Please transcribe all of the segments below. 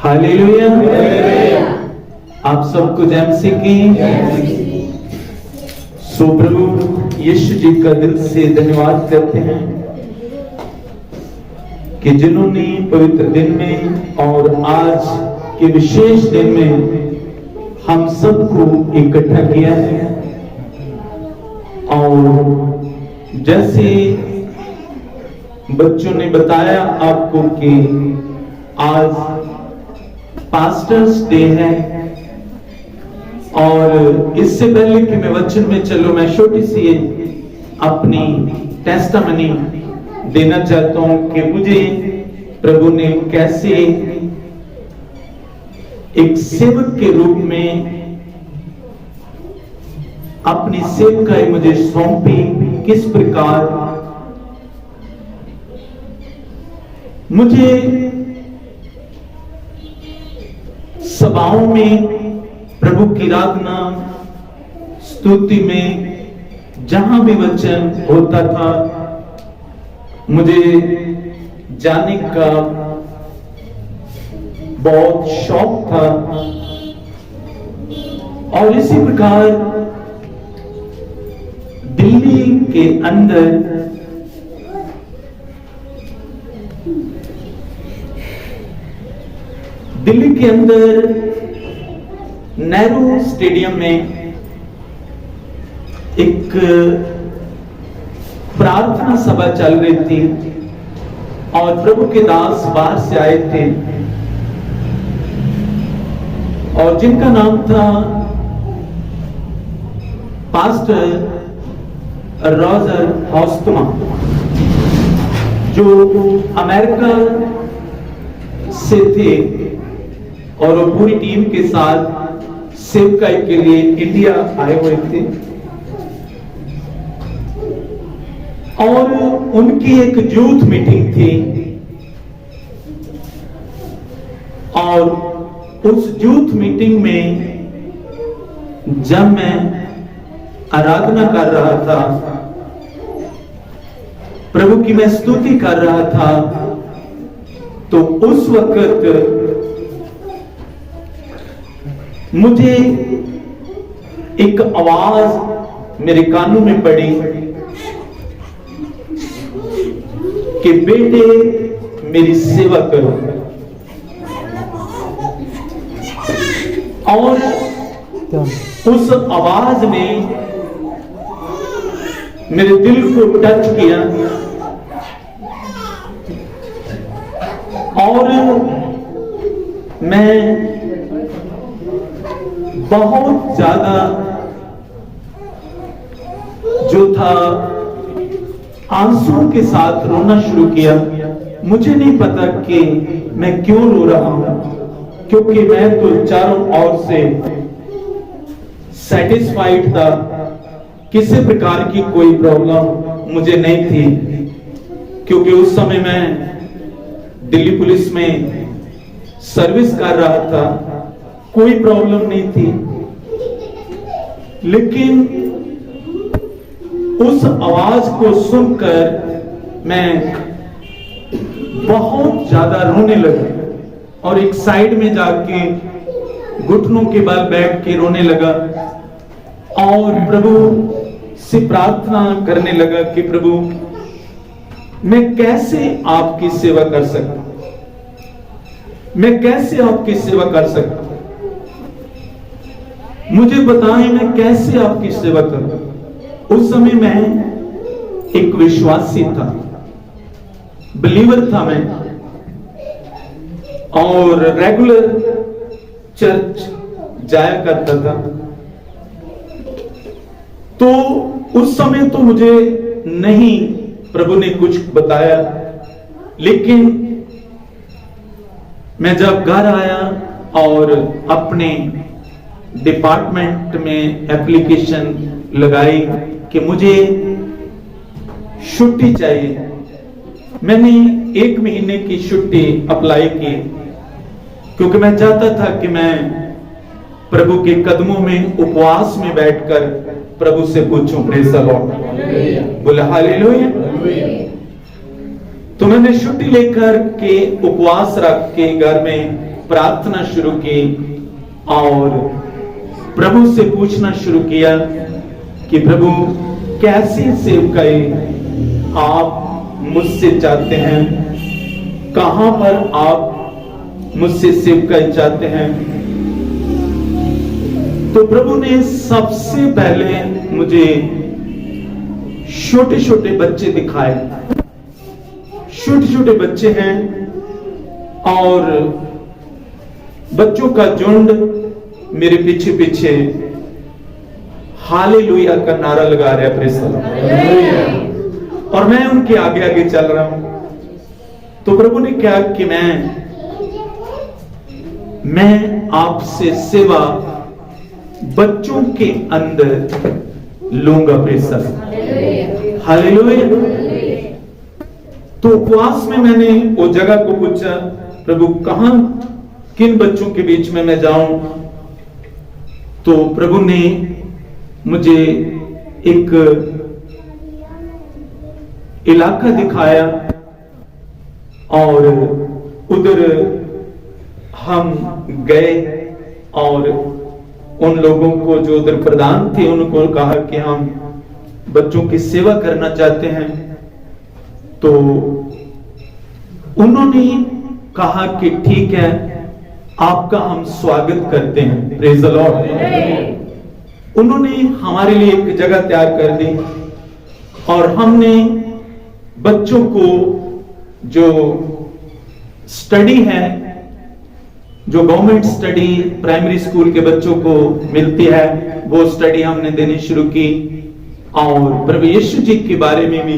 Hallelujah. आप सबको जय मसीह की। सो प्रभु यीशु जी का दिल से धन्यवाद करते हैं कि जिन्होंने पवित्र दिन में और आज के विशेष दिन में हम सबको इकट्ठा किया है। और जैसे बच्चों ने बताया आपको कि आज पास्टर्स डे है, और इससे पहले कि मैं वचन में चलूं, मैं छोटी सी अपनी टेस्टामनी देना चाहता हूं कि मुझे प्रभु ने कैसे एक सेवक के रूप में अपनी सेवकाई मुझे सौंपी, किस प्रकार मुझे सभाओं में प्रभु की आराधना स्तुति में जहां भी वचन होता था मुझे जाने का बहुत शौक था। और इसी प्रकार दिल्ली के अंदर नेहरू स्टेडियम में एक प्रार्थना सभा चल रही थी और प्रभु के दास बाहर से आए थे और जिनका नाम था पास्टर रॉजर हॉस्टमा, जो अमेरिका से थे और वो पूरी टीम के साथ सेवकाई के लिए इंडिया आए हुए थे। और उनकी एक यूथ मीटिंग थी और उस यूथ मीटिंग में जब मैं आराधना कर रहा था, प्रभु की मैं स्तुति कर रहा था, तो उस वक्त मुझे एक आवाज मेरे कानों में पड़ी कि बेटे मेरी सेवा करो। और उस आवाज ने मेरे दिल को टच किया और मैं बहुत ज्यादा जो था आंसुओं के साथ रोना शुरू किया। मुझे नहीं पता कि मैं क्यों रो रहा हूं, क्योंकि मैं तो चारों ओर से सेटिस्फाइड था, किसी प्रकार की कोई प्रॉब्लम मुझे नहीं थी, क्योंकि उस समय मैं दिल्ली पुलिस में सर्विस कर रहा था, कोई प्रॉब्लम नहीं थी। लेकिन उस आवाज को सुनकर मैं बहुत ज्यादा रोने लगा और एक साइड में जाके घुटनों के बल बैठ के रोने लगा और प्रभु से प्रार्थना करने लगा कि प्रभु मैं कैसे आपकी सेवा कर सकता, मैं कैसे आपकी सेवा कर सकता, मुझे बताएं मैं कैसे आपकी सेवा करूं। उस समय मैं एक विश्वासी था, बिलीवर था मैं, और रेगुलर चर्च जाया करता था। तो उस समय तो मुझे नहीं प्रभु ने कुछ बताया, लेकिन मैं जब घर आया और अपने डिपार्टमेंट में एप्लीकेशन लगाई कि मुझे छुट्टी चाहिए, मैंने 1 महीने की छुट्टी अप्लाई की, क्योंकि मैं चाहता था कि मैं प्रभु के कदमों में उपवास में बैठकर प्रभु से पूछूं। प्रेज़ द लॉर्ड, बोले हालेलुया। तो मैंने छुट्टी लेकर के उपवास रख के घर में प्रार्थना शुरू की और प्रभु से पूछना शुरू किया कि प्रभु कैसी सेवकाई आप मुझसे चाहते हैं, कहां पर आप मुझसे सेवकाई चाहते हैं। तो प्रभु ने सबसे पहले मुझे छोटे छोटे बच्चे दिखाए। छोटे छोटे बच्चे हैं और बच्चों का झुंड मेरे पीछे पीछे हालेलुया का नारा लगा रहा है, प्रेज़ द लॉर्ड। और मैं उनके आगे आगे चल रहा हूं। तो प्रभु ने कहा कि मैं आपसे सेवा बच्चों के अंदर लूंगा, प्रेज़ द लॉर्ड, हालेलुया। तो उपवास में मैंने वो जगह को पूछा, प्रभु कहां किन बच्चों के बीच में मैं जाऊं। तो प्रभु ने मुझे एक इलाका दिखाया और उधर हम गए और उन लोगों को जो उधर प्रधान थे उनको कहा कि हम बच्चों की सेवा करना चाहते हैं। तो उन्होंने कहा कि ठीक है, आपका हम स्वागत करते हैं, प्रेज़ द लॉर्ड। उन्होंने हमारे लिए एक जगह तैयार कर दी और हमने बच्चों को जो स्टडी है, जो गवर्नमेंट स्टडी प्राइमरी स्कूल के बच्चों को मिलती है, वो स्टडी हमने देनी शुरू की और प्रभु यीशु जी के बारे में भी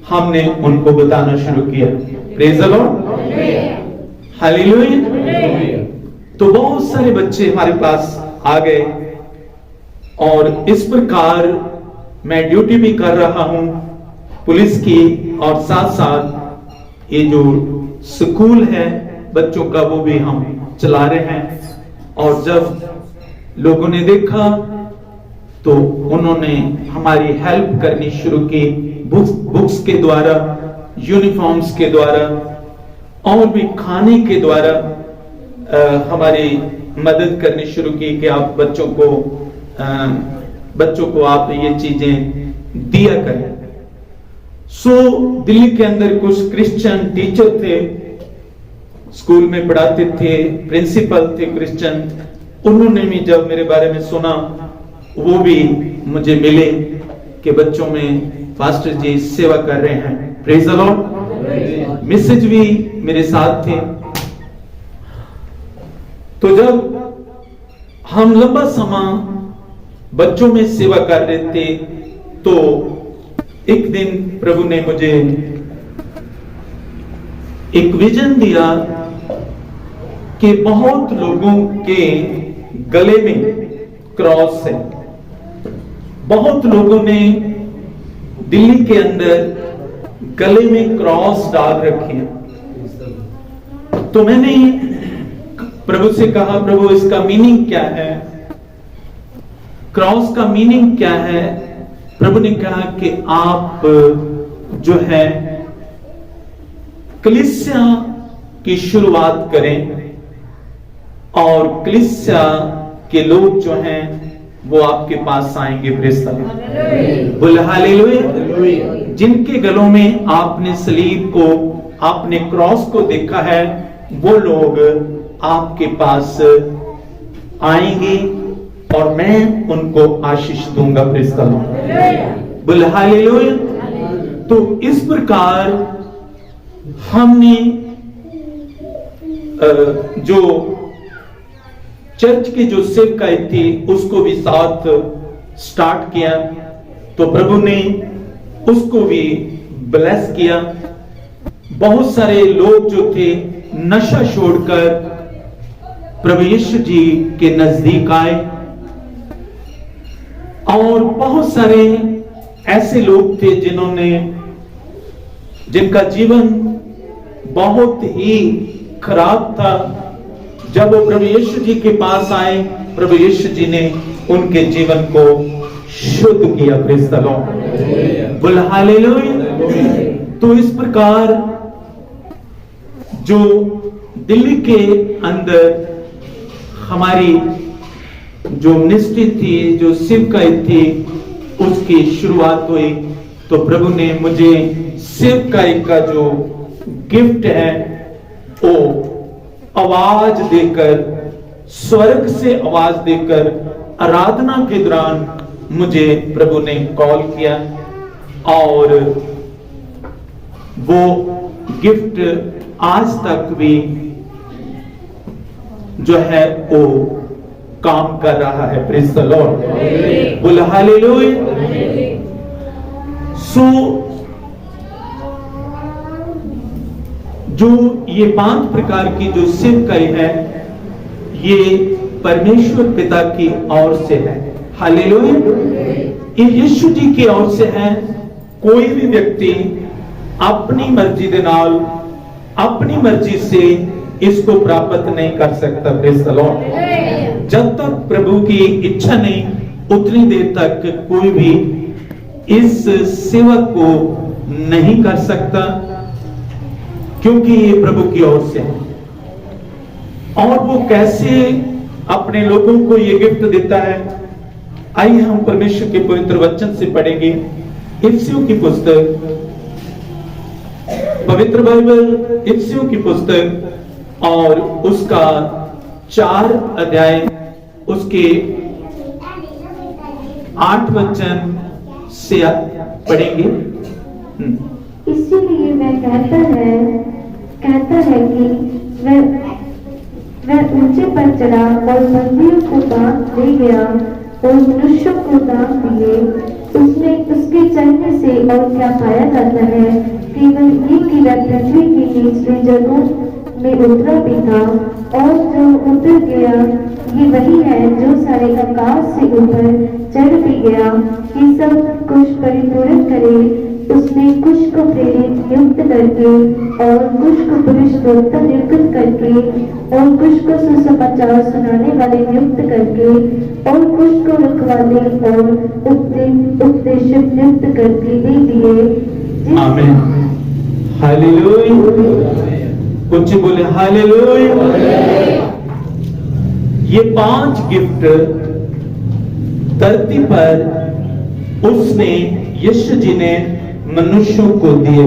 हमने उनको बताना शुरू किया, प्रेज़ द लॉर्ड, हालेलुया। तो बहुत सारे बच्चे हमारे पास आ गए और इस प्रकार मैं ड्यूटी भी कर रहा हूं पुलिस की और साथ साथ ये जो स्कूल है बच्चों का वो भी हम चला रहे हैं। और जब लोगों ने देखा तो उन्होंने हमारी हेल्प करनी शुरू की, बुक्स के द्वारा, यूनिफॉर्म्स के द्वारा और भी खाने के द्वारा हमारी मदद करनी शुरू की कि आप बच्चों को आप ये चीजें दिया करें। सो दिल्ली के अंदर कुछ क्रिश्चियन टीचर थे, स्कूल में पढ़ाते थे, प्रिंसिपल थे क्रिश्चियन। उन्होंने भी जब मेरे बारे में सुना वो भी मुझे मिले कि बच्चों में पास्टर जी सेवा कर रहे हैं, प्रेज़ द लॉर्ड। मिसेज भी मेरे साथ थे। तो जब हम लंबा समय बच्चों में सेवा कर रहे थे तो एक दिन प्रभु ने मुझे एक विजन दिया कि बहुत लोगों के गले में क्रॉस है। बहुत लोगों ने दिल्ली के अंदर गले में क्रॉस डाल रखे हैं। तो मैंने प्रभु से कहा, प्रभु इसका मीनिंग क्या है, क्रॉस का मीनिंग क्या है। प्रभु ने कहा कि आप जो है कलीसिया की शुरुआत करें और कलीसिया के लोग जो हैं वो आपके पास आएंगे, प्रेज़ द लॉर्ड, बोले हालेलुया। जिनके गलों में आपने सलीब को, आपने क्रॉस को देखा है, वो लोग आपके पास आएंगे और मैं उनको आशीष दूंगा, प्रेज़ द लॉर्ड, बोले हालेलुया। तो इस प्रकार हमने जो चर्च की जो सेवकाई थी उसको भी साथ स्टार्ट किया। तो प्रभु ने उसको भी ब्लेस किया। बहुत सारे लोग जो थे नशा छोड़कर प्रभु यीशु जी के नजदीक आए और बहुत सारे ऐसे लोग थे जिनका जीवन बहुत ही खराब था। जब वो प्रभु यीशु जी के पास आए, प्रभु यीशु जी ने उनके जीवन को शुद्ध किया, प्रेज़ द लॉर्ड, बोल हालेलुया। तो इस प्रकार जो दिल्ली के अंदर हमारी जो मिनिस्ट्री थी, जो सेवकाई थी, उसकी शुरुआत हुई। तो प्रभु ने मुझे सेवकाई का जो गिफ्ट है वो आवाज देकर, स्वर्ग से आवाज देकर आराधना के दौरान मुझे प्रभु ने कॉल किया और वो गिफ्ट आज तक भी जो है वो काम कर रहा है। प्रेज़ द लॉर्ड, बोल हालेलुया। सो जो ये 5 प्रकार की जो सेवकाई है, ये परमेश्वर पिता की ओर से है। हालेलुया। ये यीशु जी की ओर से है। कोई भी व्यक्ति अपनी मर्जी दे नाल, अपनी मर्जी से इसको प्राप्त नहीं कर सकता। Praise the Lord. जब तक प्रभु की इच्छा नहीं, उतनी देर तक कोई भी इस सेवा को नहीं कर सकता, क्योंकि ये प्रभु की ओर से है। और वो कैसे अपने लोगों को ये गिफ्ट देता है, आइए हम परमेश्वर के पवित्र वचन से पढ़ेंगे। इफिसियों की पुस्तक, पवित्र बाइबल इफिसियों की पुस्तक और उसका 4 अध्याय, उसके 8 वचन से पढ़ेंगे। इसीलिए वह कहता है कि वह ऊंचे पर चढ़ा और बंदियों को बांध ले गया और मनुष्यों को दान दिए। उसने उसके चलने से और क्या पाया जाता है, केवल ये कि वह पृथ्वी की निचली जगहों में उतरा भी था, और जो उतर गया ये वही है जो सारे आकाश से ऊपर चढ़ भी गया कि सब कुछ परिपूर्ण करे। उसने कुछ को प्रेरित नियुक्त करके और कुछ को पुरुषोत्तम नियुक्त करके और कुछ को सुसमाचार सुनाने वाले नियुक्त करके और कुछ को रखवाले और उपदेशक नियुक्त करके दे दिए। आमीन। हालेलुया। कुछ बोले हालेलुया। ये 5 गिफ्ट धरती पर उसने, यीशु जी ने मनुष्यों को दिए।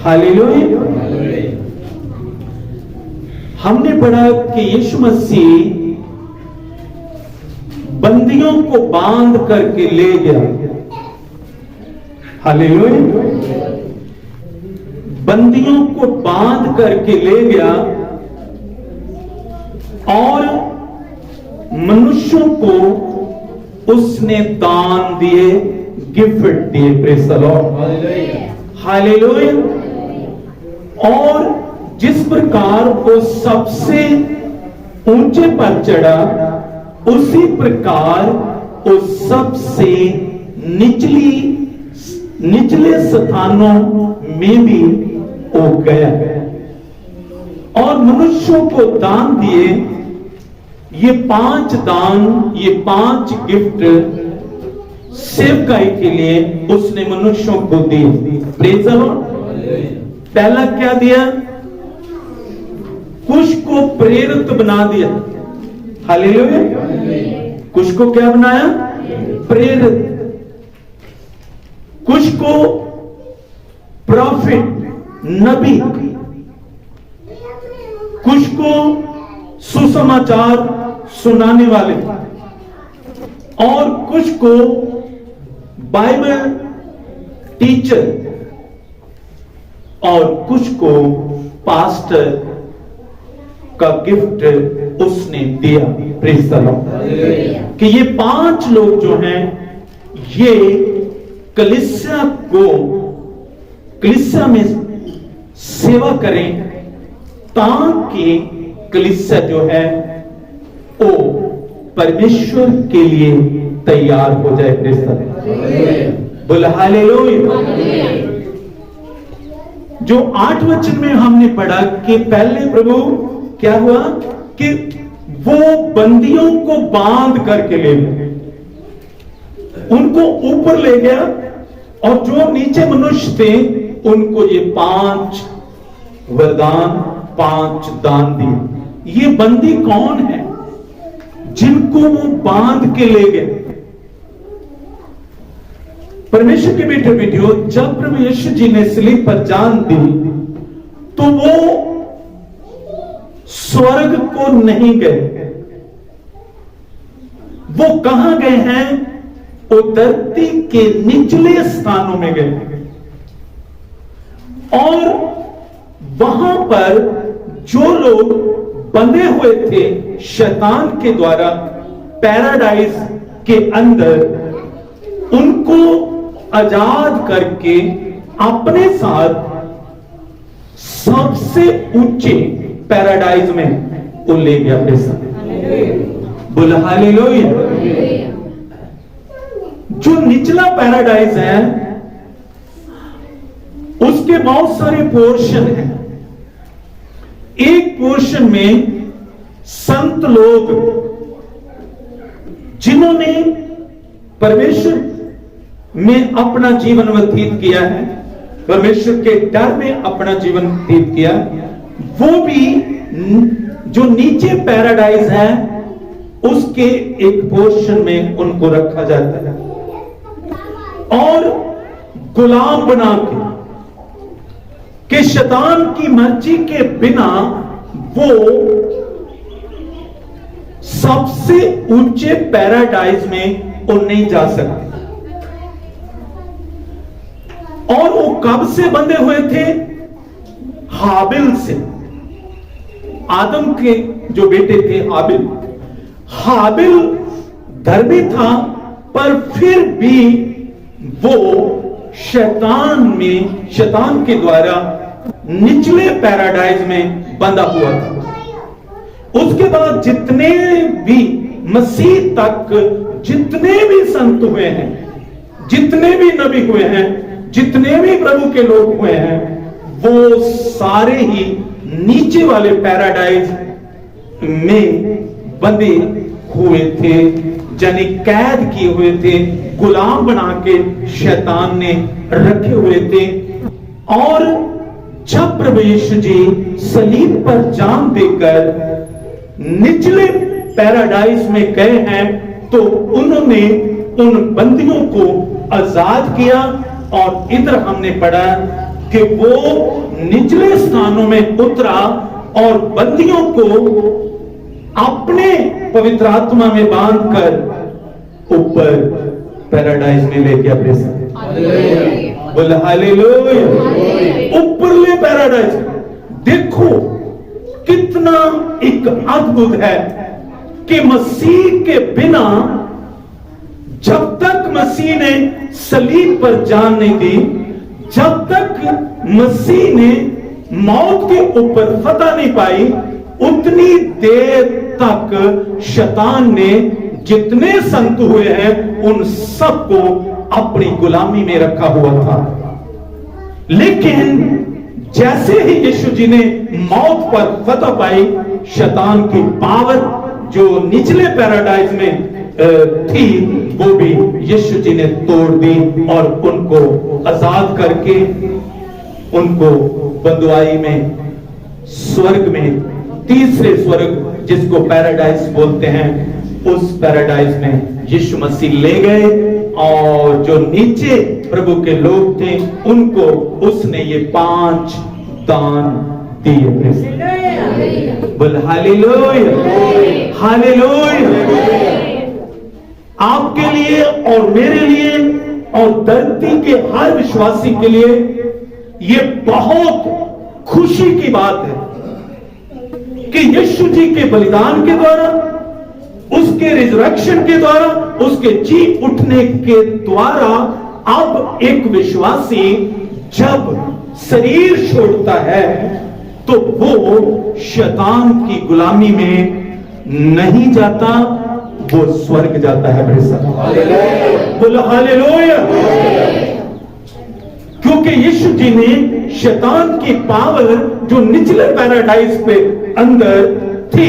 हालेलुया। हमने पढ़ा कि यीशु मसीह बंदियों को बांध करके ले गया। हालेलुया। बंदियों को बांध करके ले गया और मनुष्यों को उसने दान दिए, गिफ्ट दिए। Praise the Lord. हालेलुया। और जिस प्रकार वो सबसे ऊंचे पर चढ़ा, उसी प्रकार वो सबसे निचले स्थानों में भी हो गया और मनुष्यों को दान दिए। ये 5 दान, ये 5 गिफ्ट सेवकाई के लिए उसने मनुष्यों को दिए। Praise the Lord. पहला क्या दिया? कुछ को प्रेरित बना दिया। हालेलुया। कुछ को क्या बनाया? प्रेरित। कुछ को प्रॉफिट, नबी। कुछ को सुसमाचार सुनाने वाले और कुछ को बाइबल टीचर और कुछ को पास्टर का गिफ्ट उसने दिया। Praise the Lord. कि ये 5 लोग जो हैं, ये कलीसिया में सेवा करें, ताकि कलीसिया जो है वो परमेश्वर के लिए तैयार हो जाए। Praise the Lord. बोल हालेलुया। जो 8 वचन में हमने पढ़ा कि पहले प्रभु क्या हुआ कि वो बंदियों को बांध करके ले गए, उनको ऊपर ले गया और जो नीचे मनुष्य थे उनको ये 5 वरदान 5 दान दिए। ये बंदी कौन है जिनको वो बांध के ले गए? परमेश्वर के बेटे बेटियों, जब प्रभु यीशु जी ने सलीब पर जान दी तो वो स्वर्ग को नहीं गए। वो कहां गए हैं? वो धरती के निचले स्थानों में गए और वहां पर जो लोग बंधे हुए थे शैतान के द्वारा पैराडाइज के अंदर, उनको आजाद करके अपने साथ सबसे ऊंचे पैराडाइज में वो ले गया अपने साथ। बोल हालेलुया। जो निचला पैराडाइज है उसके बहुत सारे पोर्शन हैं। एक पोर्शन में संत लोग जिन्होंने परमेश्वर में अपना जीवन व्यतीत किया है, परमेश्वर के डर में अपना जीवन व्यतीत किया, वो भी जो नीचे पैराडाइज है उसके एक पोर्शन में उनको रखा जाता है और गुलाम बना के शैतान की मर्जी के बिना वो सबसे ऊंचे पैराडाइज में वो नहीं जा सकते। और वो कब से बंधे हुए थे? हाबिल से। आदम के जो बेटे थे हाबिल धर्मी था, पर फिर भी वो शैतान के द्वारा निचले पैराडाइज में बंधा हुआ था। उसके बाद जितने भी मसीह तक जितने भी संत हुए हैं, जितने भी नबी हुए हैं, जितने भी प्रभु के लोग हुए हैं, वो सारे ही नीचे वाले पैराडाइज में बंधे हुए थे, यानी कैद किए हुए थे, गुलाम बना के शैतान ने रखे हुए थे। और जब प्रभु यीशु जी सलीब पर जान देकर निचले पैराडाइज में गए हैं तो उन्होंने उन बंदियों को आजाद किया। और इधर हमने पढ़ा कि वो निचले स्थानों में उतरा और बंदियों को अपने पवित्र आत्मा में बांधकर ऊपर पैराडाइज में ले गया। बोले हालेलुया। ऊपरले पैराडाइज देखो कितना एक अद्भुत है कि मसीह के बिना, जब तक मसीह ने सलीब पर जान नहीं दी, जब तक मसीह ने मौत के ऊपर फतह नहीं पाई, उतनी देर तक शैतान ने जितने संत हुए हैं उन सबको अपनी गुलामी में रखा हुआ था। लेकिन जैसे ही यीशु जी ने मौत पर फतह पाई, शैतान की पावर जो निचले पैराडाइज में थी वो भी यीशु जी ने तोड़ दी और उनको आजाद करके उनको बंदुआई में, स्वर्ग में, तीसरे स्वर्ग जिसको पैराडाइज बोलते हैं, उस पैराडाइज में यीशु मसीह ले गए। और जो नीचे प्रभु के लोग थे उनको उसने ये 5 दान दिए। बोल हालेलुया, हालेलुया। आपके लिए और मेरे लिए और धरती के हर विश्वासी के लिए ये बहुत खुशी की बात है कि यीशु जी के बलिदान के द्वारा, उसके रिजरेक्शन के द्वारा, उसके जी उठने के द्वारा अब एक विश्वासी जब शरीर छोड़ता है तो वो शैतान की गुलामी में नहीं जाता, वो स्वर्ग जाता है। बोलो हालेलुया। क्योंकि यीशु जी ने शैतान की पावर जो निचले पैराडाइज पे अंदर थी,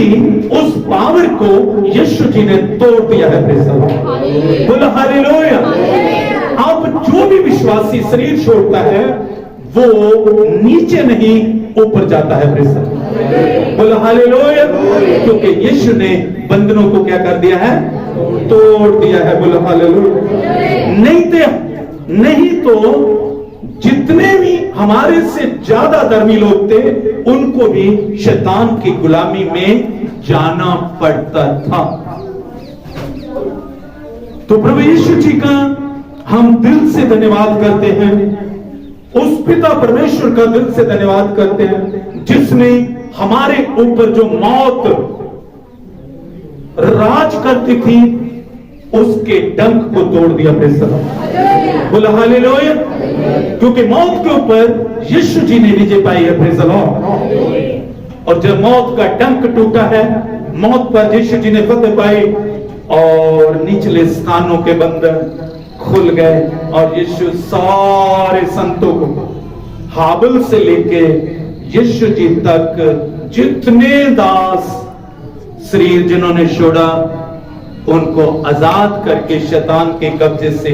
उस पावर को यीशु जी ने तोड़ दिया है। बोलो हालेलुया। अब जो भी विश्वासी शरीर छोड़ता है वो नीचे नहीं ऊपर जाता है। बोलो हालेलुया। क्योंकि यीशु ने बंधनों को क्या कर दिया है, तोड़ दिया है। बोलो हालेलुया। नहीं तो जितने भी हमारे से ज्यादा धर्मी लोग थे उनको भी शैतान की गुलामी में जाना पड़ता था। तो प्रभु यीशु जी का हम दिल से धन्यवाद करते हैं, उस पिता परमेश्वर का दिल से धन्यवाद करते हैं जिसने हमारे ऊपर जो मौत राज करती थी उसके डंक को तोड़ दिया। बोला हालेलुया। क्योंकि मौत के ऊपर यीशु जी ने विजय पाई है। Praise the Lord. और जब मौत का डंक टूटा है, मौत पर यीशु जी ने फतेह पाई और निचले स्थानों के बंधन खुल गए और यीशु सारे संतों को हाबिल से लेके यीशु जी तक जितने दास शरीर जिन्होंने छोड़ा उनको आजाद करके शैतान के कब्जे से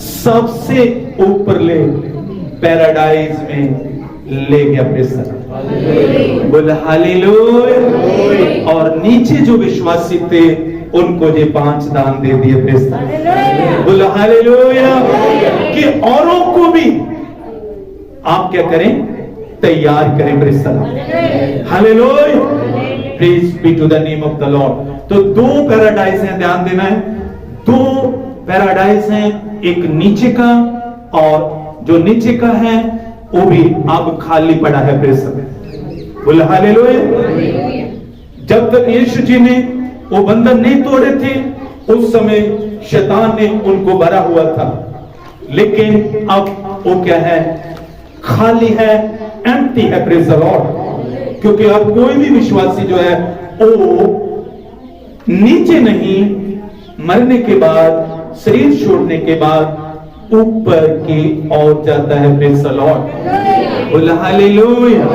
सबसे ऊपर ले पैराडाइज में ले गया। प्रेज़ बोल हालेलुया। और नीचे जो विश्वासी थे उनको ये 5 दान दे दिए। प्रेज़ बोल हालेलुया। कि औरों को भी आप क्या करें, तैयार करें। Praise hallelujah. Praise be to the name of the Lord. तो 2 पैराडाइज हैं, ध्यान देना है। 2 पैराडाइज हैं, एक नीचे का और जो नीचे का है वो भी अब खाली पड़ा है। प्रेज़ बोल हालेलुया। जब तक यीशु जी ने वो बंधन नहीं तोड़े थे उस समय शैतान ने उनको भरा हुआ था, लेकिन अब वो क्या है, खाली है, एम्प्टी है। Praise the Lord. क्योंकि अब कोई भी विश्वासी जो है वो नीचे नहीं, मरने के बाद, शरीर छोड़ने के बाद ऊपर की ओर जाता है। Praise the Lord. बोल हालेलुया।